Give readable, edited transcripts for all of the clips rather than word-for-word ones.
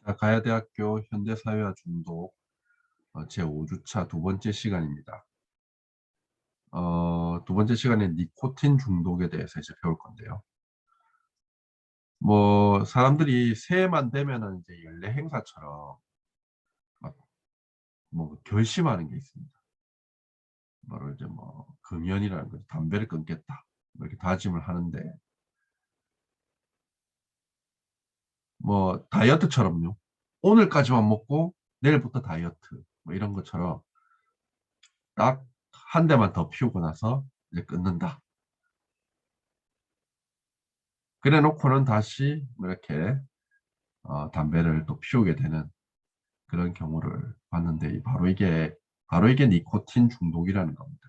자, 가야대학교 현대사회와 중독 제5주차 두 번째 시간입니다. 두 번째 시간에 니코틴 중독에 대해서 이제 배울 건데요. 뭐 사람들이 새해만 되면은 이제 연례 행사처럼 막 뭐 결심하는 게 있습니다. 바로 이제 뭐 금연이라는 거죠. 담배를 끊겠다, 뭐 이렇게 다짐을 하는데, 뭐 다이어트처럼요. 오늘까지만 먹고 내일부터 다이어트, 뭐 이런 것처럼 딱 한 대만 더 피우고 나서 이제 끊는다. 그래 놓고는 다시 뭐 이렇게 담배를 또 피우게 되는 그런 경우를 봤는데, 바로 이게 니코틴 중독이라는 겁니다.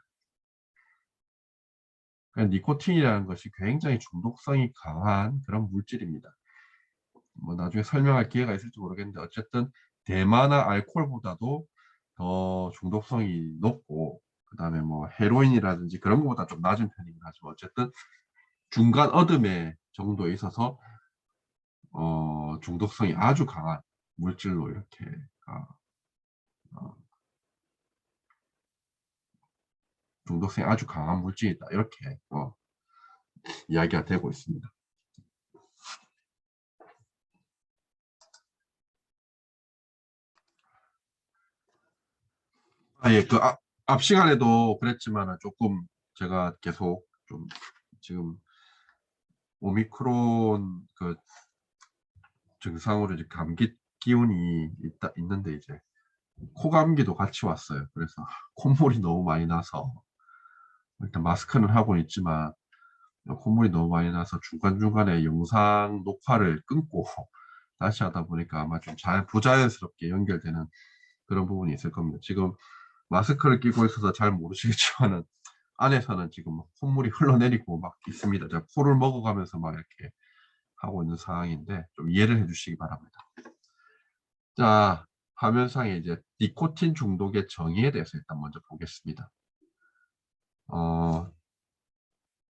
그러니까 니코틴이라는 것이 굉장히 중독성이 강한 그런 물질입니다. 뭐 나중에 설명할 기회가 있을지 모르겠는데, 어쨌든 대마나 알코올보다도 더 중독성이 높고, 그 다음에 뭐 헤로인이라든지 그런 것보다 좀 낮은 편이긴 하지만, 어쨌든 중간 어둠의 정도에 있어서 중독성이 아주 강한 물질로 이렇게 어, 중독성이 아주 강한 물질이다, 이렇게 이야기가 되고 있습니다. 예, 앞 시간에도 그랬지만 조금 제가 계속 좀 지금 오미크론 그 증상으로 이제 감기 기운이 있는데, 이제 코감기도 같이 왔어요. 그래서 콧물이 너무 많이 나서 일단 마스크는 하고 있지만 콧물이 너무 많이 나서 중간중간에 영상 녹화를 끊고 다시 하다 보니까 아마 좀 부자연스럽게 연결되는 그런 부분이 있을 겁니다. 지금 마스크를 끼고 있어서 잘 모르시겠지만은 안에서는 지금 막 콧물이 흘러내리고 막 있습니다. 제가 코를 먹어가면서 막 이렇게 하고 있는 상황인데 좀 이해를 해주시기 바랍니다. 자, 화면상에 이제 니코틴 중독의 정의에 대해서 일단 먼저 보겠습니다.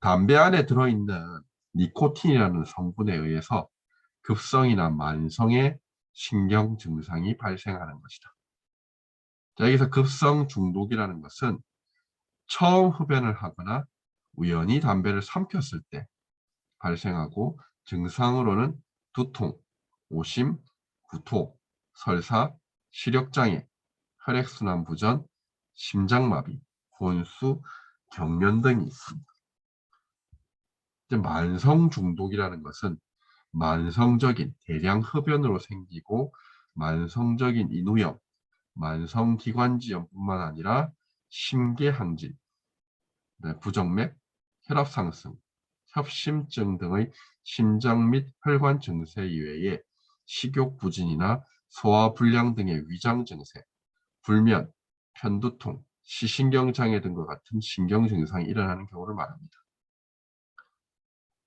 담배 안에 들어있는 니코틴이라는 성분에 의해서 급성이나 만성의 신경 증상이 발생하는 것이다. 자, 여기서 급성 중독이라는 것은 처음 흡연을 하거나 우연히 담배를 삼켰을 때 발생하고, 증상으로는 두통, 오심, 구토, 설사, 시력장애, 혈액순환 부전, 심장마비, 혼수, 경련 등이 있습니다. 이제 만성 중독이라는 것은 만성적인 대량 흡연으로 생기고, 만성적인 인후염, 만성기관지염뿐만 아니라 심계항진, 부정맥, 혈압 상승, 협심증 등의 심장 및 혈관 증세 이외에 식욕 부진이나 소화불량 등의 위장 증세, 불면, 편두통, 시신경 장애 등과 같은 신경 증상이 일어나는 경우를 말합니다.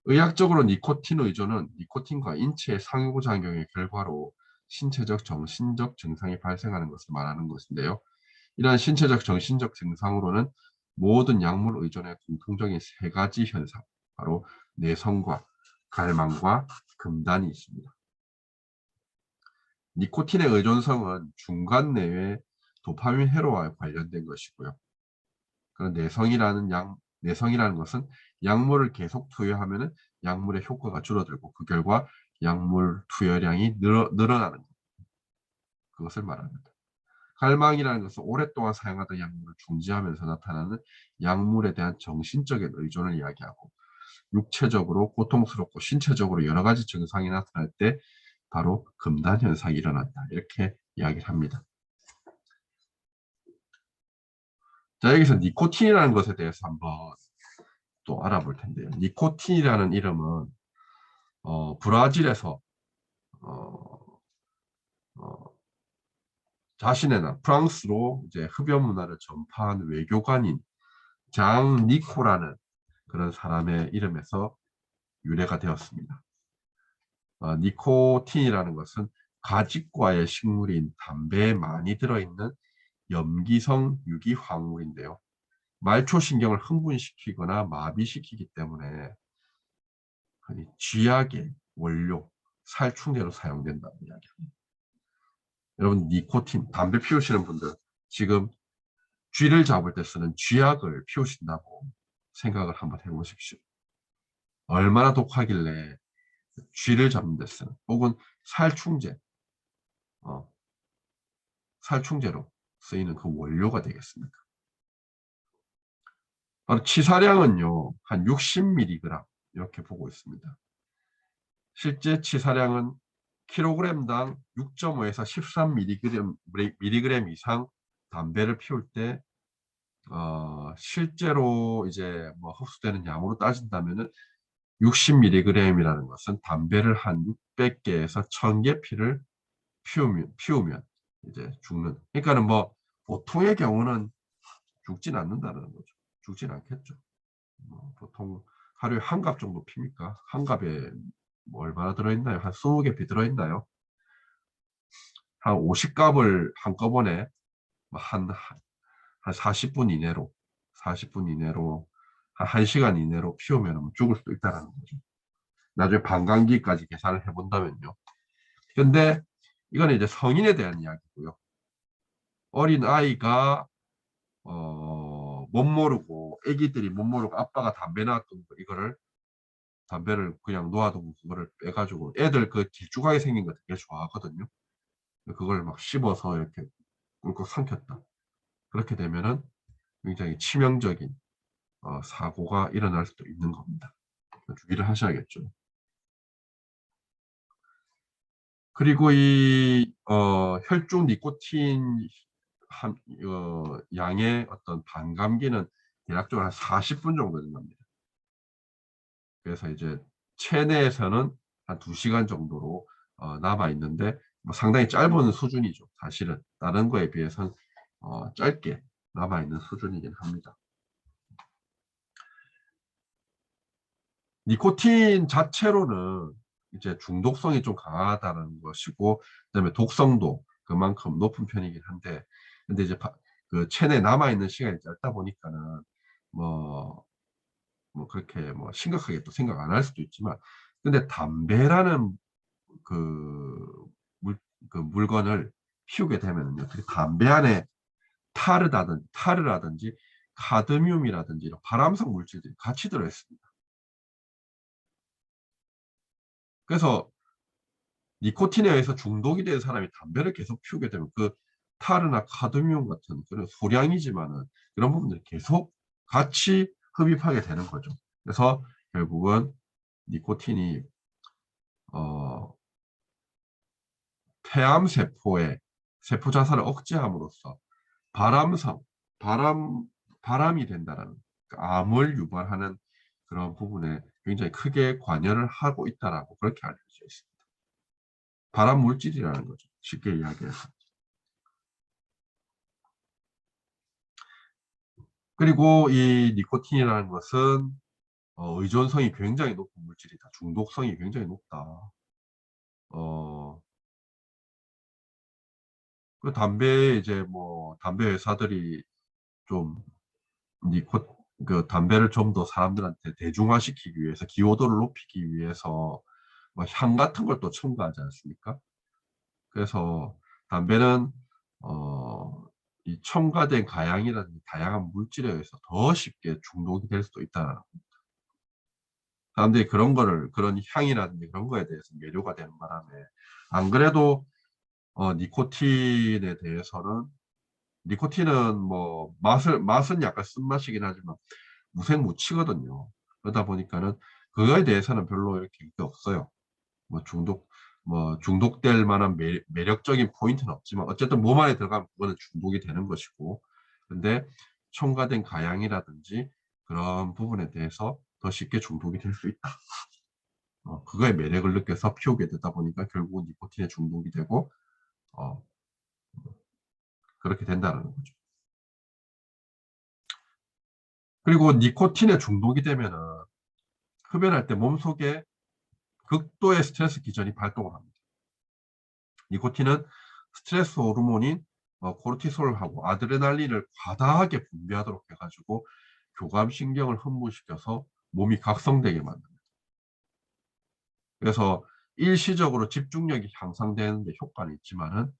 의학적으로 니코틴 의존은 니코틴과 인체의 상호작용의 결과로 신체적, 정신적 증상이 발생하는 것을 말하는 것인데요. 이러한 신체적, 정신적 증상으로는 모든 약물 의존의 공통적인 세 가지 현상, 바로 내성과 갈망과 금단이 있습니다. 니코틴의 의존성은 중간 내외 도파민 회로와 관련된 것이고요. 그런 내성이라는 것은 약물을 계속 투여하면 약물의 효과가 줄어들고, 그 결과 약물 투여량이 늘어나는 것, 그것을 말합니다. 갈망이라는 것은 오랫동안 사용하던 약물을 중지하면서 나타나는 약물에 대한 정신적인 의존을 이야기하고, 육체적으로 고통스럽고 신체적으로 여러 가지 증상이 나타날 때 바로 금단 현상이 일어난다, 이렇게 이야기를 합니다. 자, 여기서 니코틴이라는 것에 대해서 한번 또 알아볼 텐데요. 니코틴이라는 이름은 브라질에서 어, 어, 자신의 나 프랑스로 이제 흡연 문화를 전파한 외교관인 장 니코라는 그런 사람의 이름에서 유래가 되었습니다. 니코틴이라는 것은 가직과의 식물인 담배에 많이 들어있는 염기성 유기화합물인데요. 말초신경을 흥분시키거나 마비시키기 때문에 흔히 쥐약의 원료, 살충제로 사용된다고 이야기합니다. 여러분 니코틴, 담배 피우시는 분들 지금 쥐를 잡을 때 쓰는 쥐약을 피우신다고 생각을 한번 해보십시오. 얼마나 독하길래 쥐를 잡는 데 쓰는, 혹은 살충제, 어, 살충제로 쓰이는 그 원료가 되겠습니까? 바로 치사량은요, 한 60mg 이렇게 보고 있습니다. 실제 치사량은 킬로그램당 6.5에서 13mg 이상 담배를 피울 때 실제로 이제 뭐 흡수되는 양으로 따진다면은 60mg이라는 것은 담배를 한 600개에서 1000개 피를 피우면 이제 죽는. 그러니까는 뭐 보통의 경우는 죽진 않는다는 거죠. 죽진 않겠죠. 보통 하루에 한 갑 정도 핍니까? 한 갑에 뭐 얼마나 들어있나요? 한 20개 피 들어있나요? 한 50갑을 한꺼번에 한 40분 이내로, 40분 이내로, 한 1시간 이내로 피우면 죽을 수도 있다는 거죠. 나중에 방광기까지 계산을 해본다면요. 근데 이건 이제 성인에 대한 이야기고요. 어린 아이가 못 모르고, 애기들이 못 모르고 아빠가 담배 놨던 거, 이거를 담배를 그냥 놓아두고 그거를 빼가지고, 애들 그 길쭉하게 생긴 거 되게 좋아하거든요. 그걸 막 씹어서 이렇게 꿀꺽 삼켰다. 그렇게 되면은 굉장히 치명적인 사고가 일어날 수도 있는 겁니다. 주의를 하셔야겠죠. 그리고 이 혈중 니코틴 양의 어떤 반감기는 대략적으로 한 40분 정도 된답니다. 그래서 이제 체내에서는 한 2시간 정도로 남아 있는데 뭐 상당히 짧은 수준이죠. 사실은 다른 거에 비해서는 짧게 남아 있는 수준이긴 합니다. 니코틴 자체로는 이제 중독성이 좀 강하다는 것이고, 그다음에 독성도 그만큼 높은 편이긴 한데, 근데 이제 그 체내에 남아 있는 시간이 짧다 보니까는 뭐, 뭐 그렇게 뭐 심각하게 또 생각 안 할 수도 있지만, 근데 담배라는 그, 그 물건을 피우게 되면은요, 특히 담배 안에 타르라든지 카드뮴이라든지 이런 발암성 물질들이 같이 들어있습니다. 그래서 니코틴에 의해서 중독이 된 사람이 담배를 계속 피우게 되면 그 타르나 카드뮴 같은 그런 소량이지만은 그런 부분들이 계속 같이 흡입하게 되는 거죠. 그래서 결국은 니코틴이 어, 폐암 세포의 세포 자살을 억제함으로써 발암성 바람 바람이 된다는, 그러니까 암을 유발하는 그런 부분에 굉장히 크게 관여를 하고 있다라고 그렇게 알려져 있습니다. 발암 물질이라는 거죠. 쉽게 이야기해서. 그리고 이 니코틴이라는 것은 의존성이 굉장히 높은 물질이다. 중독성이 굉장히 높다. 어, 그 담배 이제 뭐 담배 회사들이 좀 니코 그 담배를 좀 더 사람들한테 대중화시키기 위해서, 기호도를 높이기 위해서 뭐 향 같은 걸 또 첨가하지 않습니까? 그래서 담배는 이 첨가된 가양이라든지 다양한 물질에 의해서 더 쉽게 중독이 될 수도 있다. 사람들이 그런 향이라든지 그런 거에 대해서 매료가 되는 바람에, 안 그래도 니코틴은 뭐 맛은 약간 쓴맛이긴 하지만 무색무취거든요. 그러다 보니까는 그거에 대해서는 별로 이렇게 이게 없어요. 뭐 중독될 만한 매력적인 포인트는 없지만 어쨌든 몸 안에 들어가면 그거는 중독이 되는 것이고, 근데 첨가된 가양이라든지 그런 부분에 대해서 더 쉽게 중독이 될 수 있다. 그거의 매력을 느껴서 피우게 되다 보니까 결국은 니코틴에 중독이 되고 어, 그렇게 된다는 거죠. 그리고 니코틴에 중독이 되면은 흡연할 때 몸속에 극도의 스트레스 기전이 발동을 합니다. 니코틴은 스트레스 호르몬인 코르티솔하고 아드레날린을 과다하게 분비하도록 해가지고 교감신경을 흥분시켜서 몸이 각성되게 만듭니다. 그래서 일시적으로 집중력이 향상되는 데 효과는 있지만은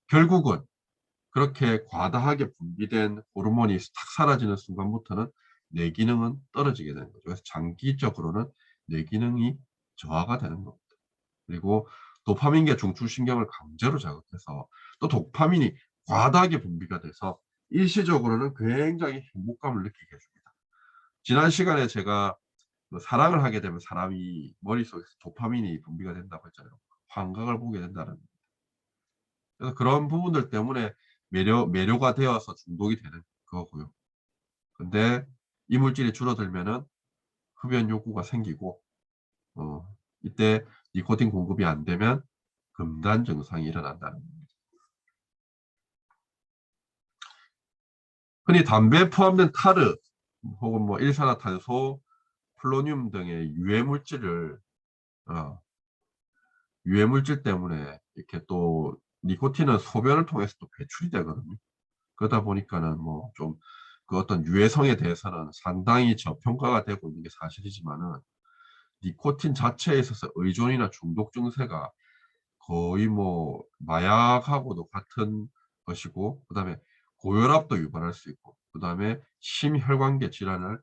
결국은 그렇게 과다하게 분비된 호르몬이 탁 사라지는 순간부터는 뇌 기능은 떨어지게 되는 거죠. 그래서 장기적으로는 뇌 기능이 저하가 되는 겁니다. 그리고 도파민계 중추신경을 강제로 자극해서 또 도파민이 과다하게 분비가 돼서 일시적으로는 굉장히 행복감을 느끼게 해줍니다. 지난 시간에 제가 사랑을 하게 되면 사람이 머릿속에서 도파민이 분비가 된다고 했잖아요. 환각을 보게 된다는. 그래서 그런 부분들 때문에 매료가 되어서 중독이 되는 거고요. 근데 이물질이 줄어들면은 흡연 욕구가 생기고 이때 니코틴 공급이 안 되면 금단 증상이 일어난다는 겁니다. 흔히 담배에 포함된 타르 혹은 뭐 일산화탄소, 플로늄 등의 유해 물질 때문에 이렇게 또 니코틴은 소변을 통해서 또 배출이 되거든요. 그러다 보니까는 뭐 좀 그 어떤 유해성에 대해서는 상당히 저평가가 되고 있는 게 사실이지만은 니코틴 자체에 있어서 의존이나 중독 증세가 거의 뭐 마약하고도 같은 것이고, 그다음에 고혈압도 유발할 수 있고, 그다음에 심혈관계 질환을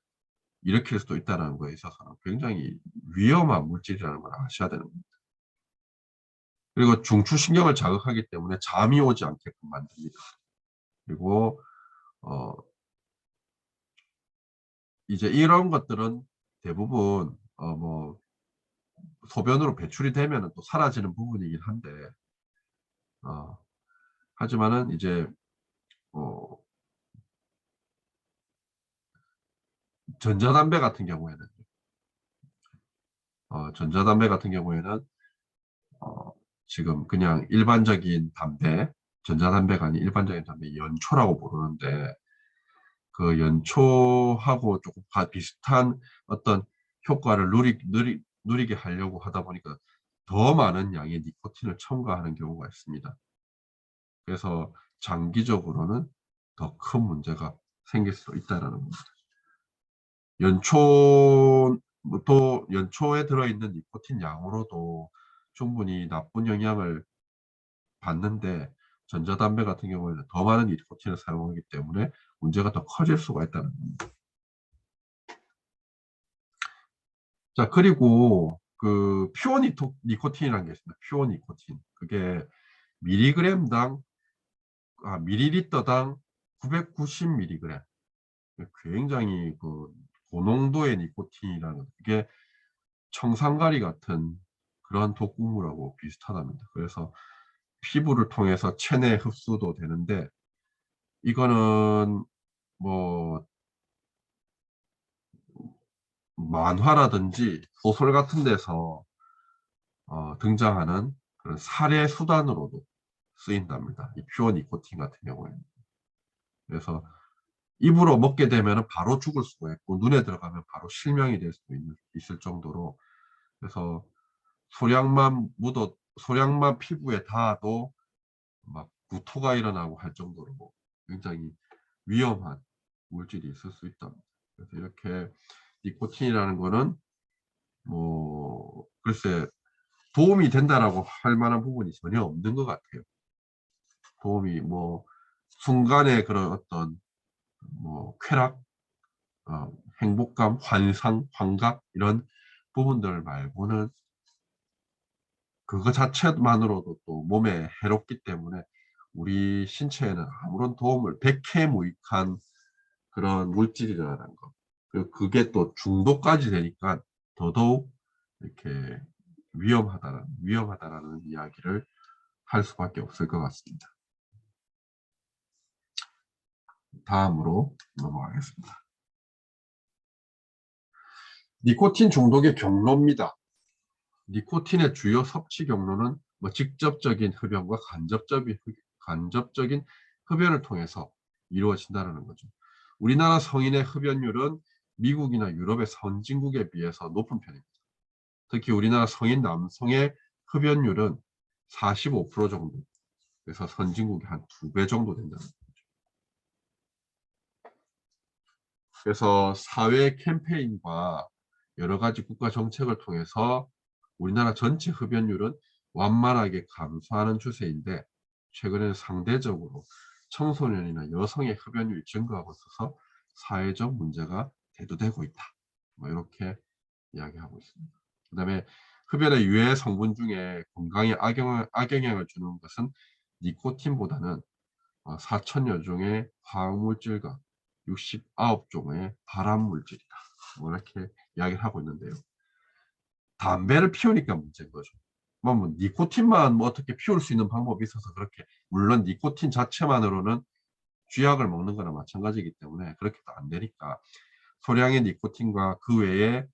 일으킬 수도 있다는 거에 있어서는 굉장히 위험한 물질이라는 걸 아셔야 되는 겁니다. 그리고 중추신경을 자극하기 때문에 잠이 오지 않게끔 만듭니다. 그리고 이제 이런 것들은 대부분 뭐 소변으로 배출이 되면 또 사라지는 부분이긴 한데 하지만은 이제 어, 전자담배 같은 경우에는 어, 지금 그냥 일반적인 담배, 전자담배가 아닌 일반적인 담배 연초라고 부르는데 그 연초하고 조금 비슷한 어떤 효과를 누리게 하려고 하다 보니까 더 많은 양의 니코틴을 첨가하는 경우가 있습니다. 그래서 장기적으로는 더 큰 문제가 생길 수 있다는 겁니다. 연초에 들어있는 니코틴 양으로도 충분히 나쁜 영향을 받는데 전자담배 같은 경우에는 더 많은 니코틴을 사용하기 때문에 문제가 더 커질 수가 있다는 겁니다. 자, 그리고 그 퓨어 니코틴이라는 게 있습니다. 퓨어 니코틴. 그게 밀리리터당 990mg. 굉장히 그 고농도의 니코틴이라는, 그게 청산가리 같은 그런 독극물하고 비슷하답니다. 그래서 피부를 통해서 체내 흡수도 되는데 이거는 뭐 만화라든지 소설 같은 데서 등장하는 그런 살해 수단으로도 쓰인답니다. 이 퓨어 니코틴 같은 경우에는. 그래서 입으로 먹게 되면 바로 죽을 수가 있고 눈에 들어가면 바로 실명이 될 수도 있을 정도로, 그래서 소량만 피부에 닿아도 막 구토가 일어나고 할 정도로 굉장히 위험한 물질이 있을 수 있답니다. 그래서 이렇게 니코틴이라는 거는 뭐 글쎄 도움이 된다라고 할 만한 부분이 전혀 없는 것 같아요. 도움이 뭐 순간의 그런 어떤 뭐 쾌락, 행복감, 환상, 환각 이런 부분들 말고는 그거 자체만으로도 또 몸에 해롭기 때문에 우리 신체에는 아무런 도움을 백해무익한 그런 물질이라는 거. 그리고 그게 또 중독까지 되니까 더더욱 이렇게 위험하다라는 이야기를 할 수밖에 없을 것 같습니다. 다음으로 넘어가겠습니다. 니코틴 중독의 경로입니다. 니코틴의 주요 섭취 경로는 뭐 직접적인 흡연과 간접적인 흡연을 통해서 이루어진다는 거죠. 우리나라 성인의 흡연율은 미국이나 유럽의 선진국에 비해서 높은 편입니다. 특히 우리나라 성인 남성의 흡연율은 45% 정도, 그래서 선진국의 한 2배 정도 된다는 거죠. 그래서 사회 캠페인과 여러 가지 국가 정책을 통해서 우리나라 전체 흡연율은 완만하게 감소하는 추세인데 최근에는 상대적으로 청소년이나 여성의 흡연율이 증가하고 있어서 사회적 문제가 대두되고 있다. 뭐 이렇게 이야기하고 있습니다. 그 다음에 흡연의 유해 성분 중에 건강에 악영향을 주는 것은 니코틴보다는 4천여 종의 화학물질과 69종의 발암물질이다. 뭐 이렇게 이야기를 하고 있는데요. 담배를 피우니까 문제인 거죠. 뭐 니코틴만 뭐 어떻게 피울 수 있는 방법이 있어서 그렇게, 물론 니코틴 자체만으로는 쥐약을 먹는 거나 마찬가지이기 때문에 그렇게도 안 되니까 소량의 니코틴과 그 외에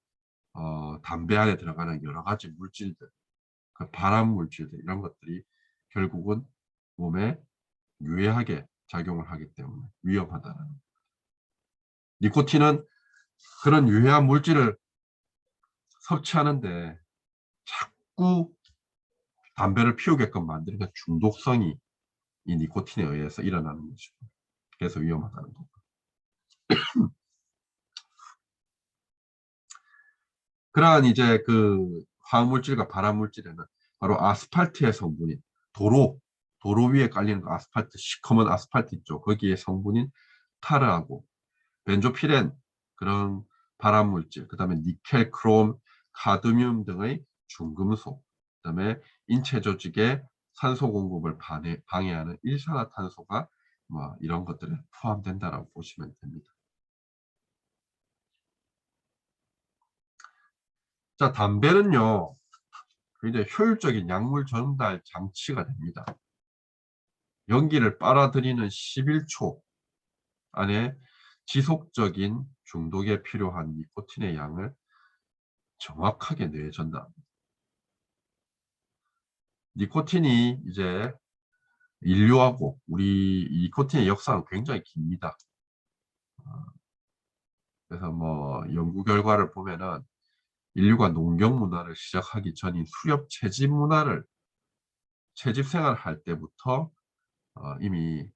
담배 안에 들어가는 여러 가지 물질들, 그 발암 물질들, 이런 것들이 결국은 몸에 유해하게 작용을 하기 때문에 위험하다는. 니코틴은 그런 유해한 물질을 섭취하는데 자꾸 담배를 피우게끔 만드는 중독성이 이 니코틴에 의해서 일어나는 것이고, 그래서 위험하다는 거. 그러한 이제 그 화학물질과 발암물질에는 바로 아스팔트의 성분인 도로 위에 깔리는 그 아스팔트, 시커먼 아스팔트 있죠. 거기에 성분인 타르하고 벤조피렌, 그런 발암물질, 그 다음에 니켈, 크롬, 카드뮴 등의 중금속, 그 다음에 인체 조직의 산소 공급을 방해하는 일산화탄소가 뭐 이런 것들에 포함된다라고 보시면 됩니다. 자, 담배는요, 굉장히 효율적인 약물 전달 장치가 됩니다. 연기를 빨아들이는 11초 안에 지속적인 중독에 필요한 니코틴의 양을 정확하게 뇌에 전달합니다. 니코틴이 이제 인류하고 우리 니코틴의 역사는 굉장히 깁니다. 그래서 뭐 연구 결과를 보면은 인류가 농경 문화를 시작하기 전인 수렵 채집 생활을 할 때부터 이미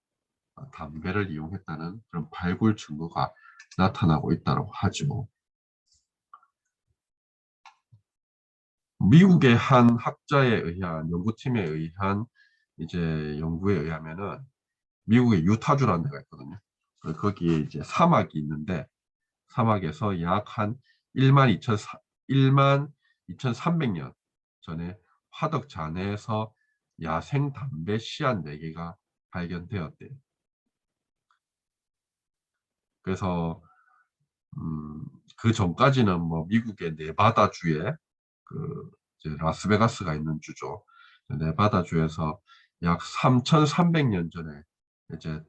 담배를 이용했다는 그런 발굴 증거가 나타나고 있다고 하죠. 미국의 한 학자에 의한, 연구팀에 의한 이제 연구에 의하면은 미국의 유타주라는 데가 있거든요. 거기에 이제 사막이 있는데 사막에서 약 한 1만 2,300년 전에 화덕 잔해에서 야생 담배 씨앗 4개가 발견되었대요. 그래서 그 전까지는 뭐 미국의 네바다주에 그 이제 라스베가스가 있는 주죠. 네바다주에서 약 3,300년 전에 이제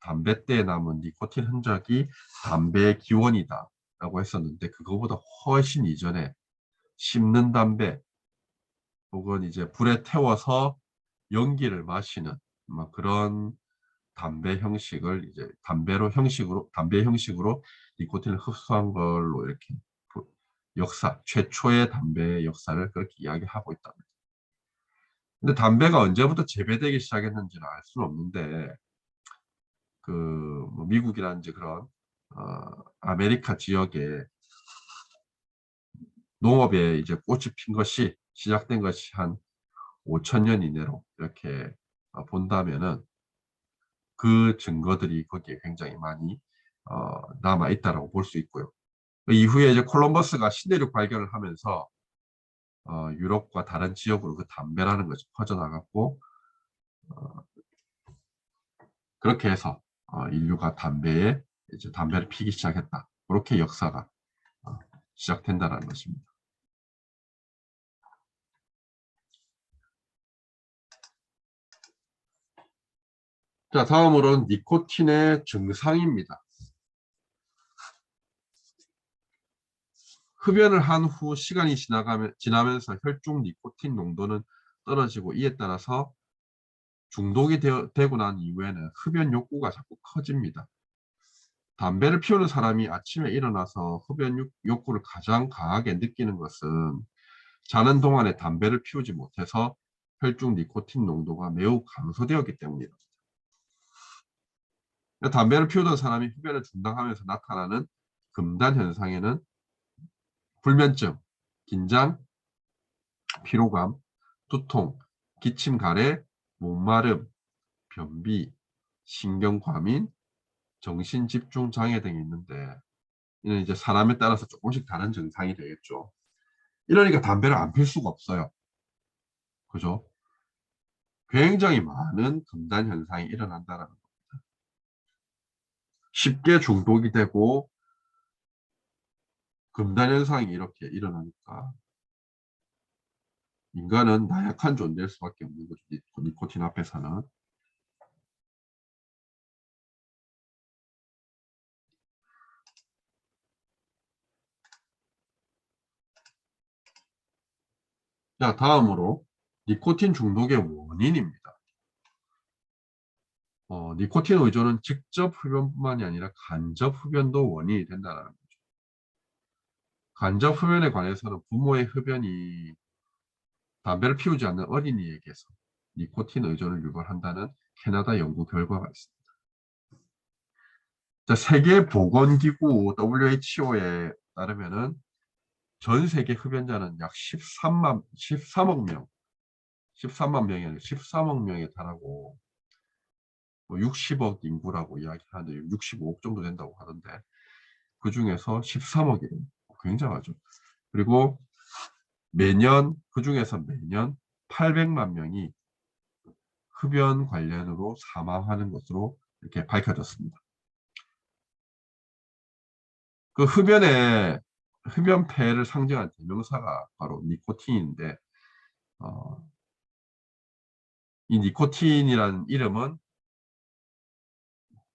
담뱃대에 남은 니코틴 흔적이 담배의 기원이다라고 했었는데, 그거보다 훨씬 이전에 씹는 담배 혹은 이제 불에 태워서 연기를 마시는 막 그런 담배 형식으로 니코틴을 흡수한 걸로 이렇게 최초의 담배의 역사를 그렇게 이야기하고 있답니다. 근데 담배가 언제부터 재배되기 시작했는지는 알 수는 없는데, 뭐 미국이라든지 그런 아메리카 지역에 농업에 이제 꽃이 핀 것이 시작된 것이 한 5,000년 이내로 이렇게 본다면은 그 증거들이 거기에 굉장히 많이 남아 있다라고 볼 수 있고요. 그 이후에 이제 콜럼버스가 신대륙 발견을 하면서 유럽과 다른 지역으로 그 담배라는 것이 퍼져나갔고, 그렇게 해서 인류가 이제 담배를 피기 시작했다. 그렇게 역사가 시작된다는 것입니다. 자, 다음으로는 니코틴의 증상입니다. 흡연을 한 후 시간이 지나면서 혈중 니코틴 농도는 떨어지고, 이에 따라서 중독이 되고 난 이후에는 흡연 욕구가 자꾸 커집니다. 담배를 피우는 사람이 아침에 일어나서 흡연 욕구를 가장 강하게 느끼는 것은 자는 동안에 담배를 피우지 못해서 혈중 니코틴 농도가 매우 감소되었기 때문입니다. 담배를 피우던 사람이 흡연을 중단하면서 나타나는 금단 현상에는 불면증, 긴장, 피로감, 두통, 기침, 가래, 목마름, 변비, 신경과민, 정신집중장애 등이 있는데 이는 이제 사람에 따라서 조금씩 다른 증상이 되겠죠. 이러니까 담배를 안 필 수가 없어요. 그죠? 굉장히 많은 금단 현상이 일어난다는 거. 쉽게 중독이 되고 금단 현상이 이렇게 일어나니까 인간은 나약한 존재일 수밖에 없는 거죠. 니코틴 앞에서는. 자, 다음으로 니코틴 중독의 원인입니다. 니코틴 의존은 직접 흡연뿐만이 아니라 간접 흡연도 원인이 된다는 거죠. 간접 흡연에 관해서는 부모의 흡연이 담배를 피우지 않는 어린이에게서 니코틴 의존을 유발한다는 캐나다 연구 결과가 있습니다. 자, 세계보건기구 WHO에 따르면은 전 세계 흡연자는 약 13억 명, 13만 명이 아니라 13억 명에 달하고 뭐 60억 인구라고 이야기하는데 65억 정도 된다고 하던데 그 중에서 13억이래요. 굉장하죠. 그리고 매년 그 중에서 매년 800만 명이 흡연 관련으로 사망하는 것으로 이렇게 밝혀졌습니다. 그 흡연폐를 상징한 대명사가 바로 니코틴인데 이 니코틴이라는 이름은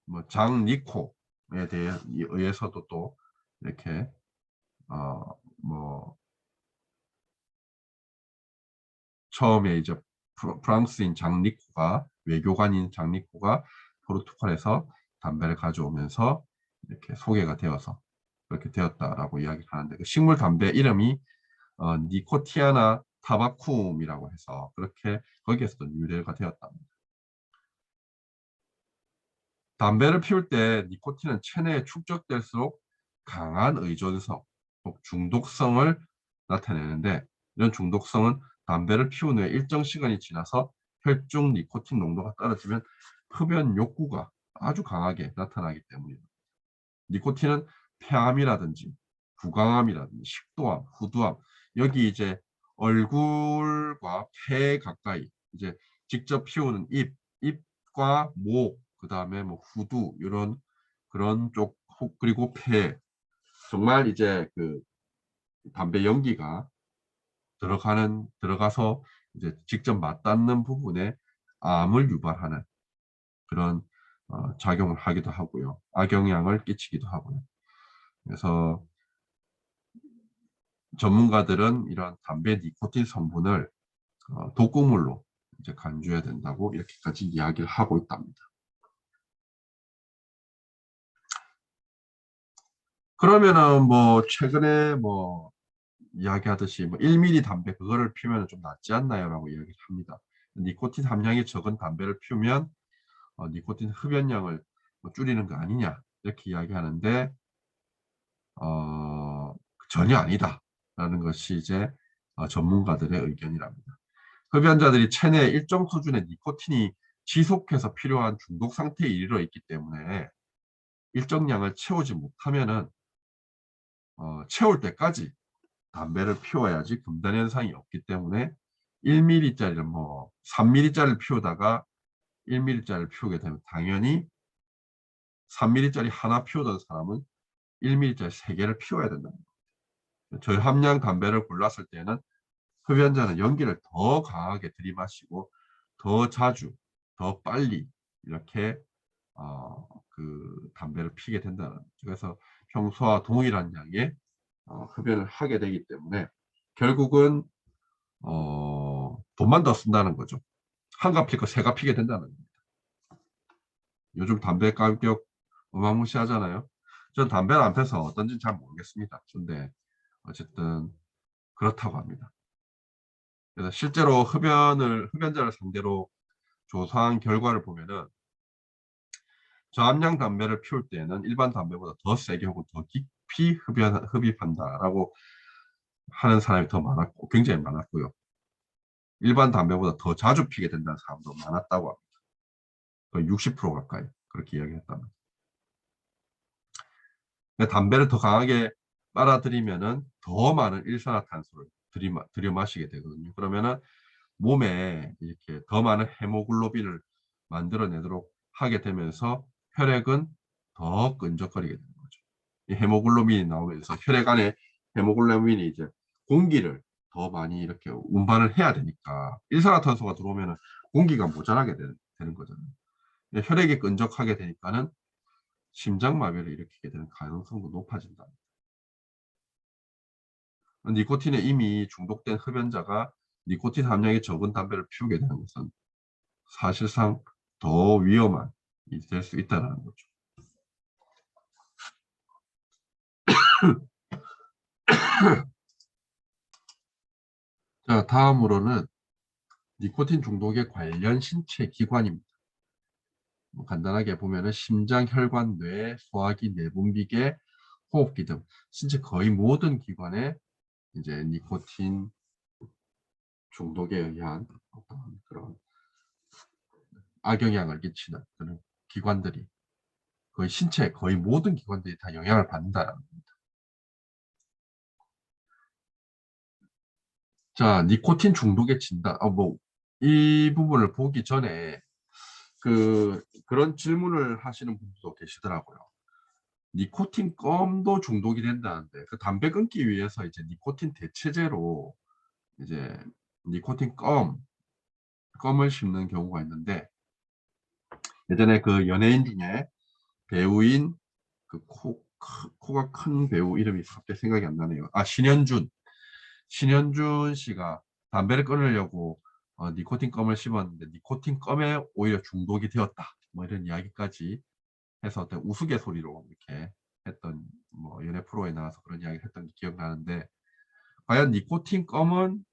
뭐 장니코에 대해 의해서도 또 이렇게 뭐 처음에 이제 프랑스인 장니코가 외교관인 장니코가 포르투갈에서 담배를 가져오면서 이렇게 소개가 되어서 그렇게 되었다라고 이야기를 하는데 그 식물 담배 이름이 니코티아나 타바쿰이라고 해서 그렇게 거기에서도 유래가 되었답니다. 담배를 피울 때 니코틴은 체내에 축적될수록 강한 의존성, 중독성을 나타내는데 이런 중독성은 담배를 피운 후에 일정 시간이 지나서 혈중 니코틴 농도가 떨어지면 흡연 욕구가 아주 강하게 나타나기 때문입니다. 니코틴은 폐암이라든지 구강암이라든지 식도암, 후두암 여기 이제 얼굴과 폐 가까이 이제 직접 피우는 입과 목, 그 다음에 뭐 후두 이런 그런 쪽 그리고 폐 정말 이제 그 담배 연기가 들어가서 이제 직접 맞닿는 부분에 암을 유발하는 그런 작용을 하기도 하고요. 악영향을 끼치기도 하고요. 그래서 전문가들은 이런 담배 니코틴 성분을 독극물로 이제 간주해야 된다고 이렇게까지 이야기를 하고 있답니다. 그러면은 뭐 최근에 뭐 이야기하듯이 뭐 1mm 담배 그거를 피우면 좀 낫지 않나요? 라고 이야기를 합니다. 니코틴 함량이 적은 담배를 피우면 니코틴 흡연량을 뭐 줄이는 거 아니냐 이렇게 이야기하는데 전혀 아니다 라는 것이 이제 전문가들의 의견이랍니다. 흡연자들이 체내에 일정 수준의 니코틴이 지속해서 필요한 중독 상태에 이르러 있기 때문에 일정 양을 채우지 못하면은 채울 때까지 담배를 피워야지 금단 현상이 없기 때문에 1mm짜리를 뭐 3mm짜리를 피우다가 1mm짜리를 피우게 되면 당연히 3mm짜리 하나 피우던 사람은 1mm짜리 3개를 피워야 된다. 저함량 담배를 골랐을 때는 흡연자는 연기를 더 강하게 들이마시고 더 자주, 더 빨리 이렇게 그 담배를 피게 된다는 거죠. 그래서 평소와 동일한 양의 흡연을 하게 되기 때문에 결국은 돈만 더 쓴다는 거죠. 한갑 필 거 세갑 피게 된다는 겁니다. 요즘 담배 가격 어마무시하잖아요. 전 담배를 안 펴서 어떤지 잘 모르겠습니다. 근데 어쨌든 그렇다고 합니다. 그래서 실제로 흡연자를 상대로 조사한 결과를 보면은 저함량 담배를 피울 때는 일반 담배보다 더 세게 혹은 더 깊이 흡입한다라고 하는 사람이 더 많았고 굉장히 많았고요. 일반 담배보다 더 자주 피게 된다는 사람도 많았다고 합니다. 거의 60% 가까이 그렇게 이야기했답니다. 담배를 더 강하게 빨아들이면은 더 많은 일산화탄소를 들여 마시게 되거든요. 그러면은 몸에 이렇게 더 많은 헤모글로빈을 만들어내도록 하게 되면서 혈액은 더 끈적거리게 되는 거죠. 이 헤모글로빈이 나오면서 혈액 안에 헤모글로빈이 이제 공기를 더 많이 이렇게 운반을 해야 되니까 일산화탄소가 들어오면 공기가 모자라게 되는 거잖아요. 혈액이 끈적하게 되니까는 심장마비를 일으키게 되는 가능성도 높아진다. 니코틴에 이미 중독된 흡연자가 니코틴 함량이 적은 담배를 피우게 되는 것은 사실상 더 위험한 일이 될 수 있다는 거죠. 자, 다음으로는 니코틴 중독에 관련 신체 기관입니다. 간단하게 보면은 심장, 혈관, 뇌, 소화기, 내분비계, 호흡기 등 신체 거의 모든 기관에 이제 니코틴 중독에 의한 어떤 그런 악영향을 끼치는 그런 기관들이 거의 신체 거의 모든 기관들이 다 영향을 받는다라는 겁니다. 자, 니코틴 중독의 진단. 이 부분을 보기 전에 그런 질문을 하시는 분들도 계시더라고요. 니코틴 껌도 중독이 된다는데 그 담배 끊기 위해서 이제 니코틴 대체제로 이제 니코틴 껌을 심는 경우가 있는데 예전에 그 연예인 중에 배우인 그 코가 큰 배우 이름이 갑자기 생각이 안 나네요. 아, 신현준 씨가 담배를 끊으려고 니코틴 껌을 씹었는데 니코틴 껌에 오히려 중독이 되었다. 뭐 이런 이야기까지 해서 어떤 우스갯소리로 이렇게 했던 뭐 연예 프로에 나와서 그런 이야기를 했던 게 기억나는데 과연 니코틴 껌은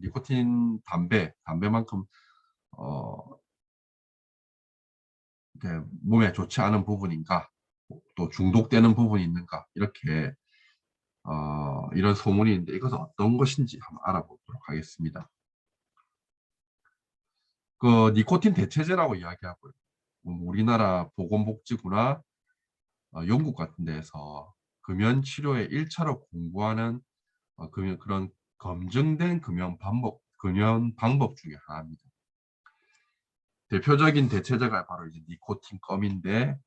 니코틴 담배만큼 어, 몸에 좋지 않은 부분인가 또 중독되는 부분이 있는가 이렇게 이런 소문이 있는데 이것은 어떤 것인지 한번 알아보도록 하겠습니다. 그 니코틴 대체제라고 이야기하고요. 우리나라 보건복지부나 영국 같은 데에서 금연 치료에 1차로 공부하는 그런 검증된 금연 방법 중에 하나입니다. 대표적인 대체제가 바로 이제 니코틴 껌인데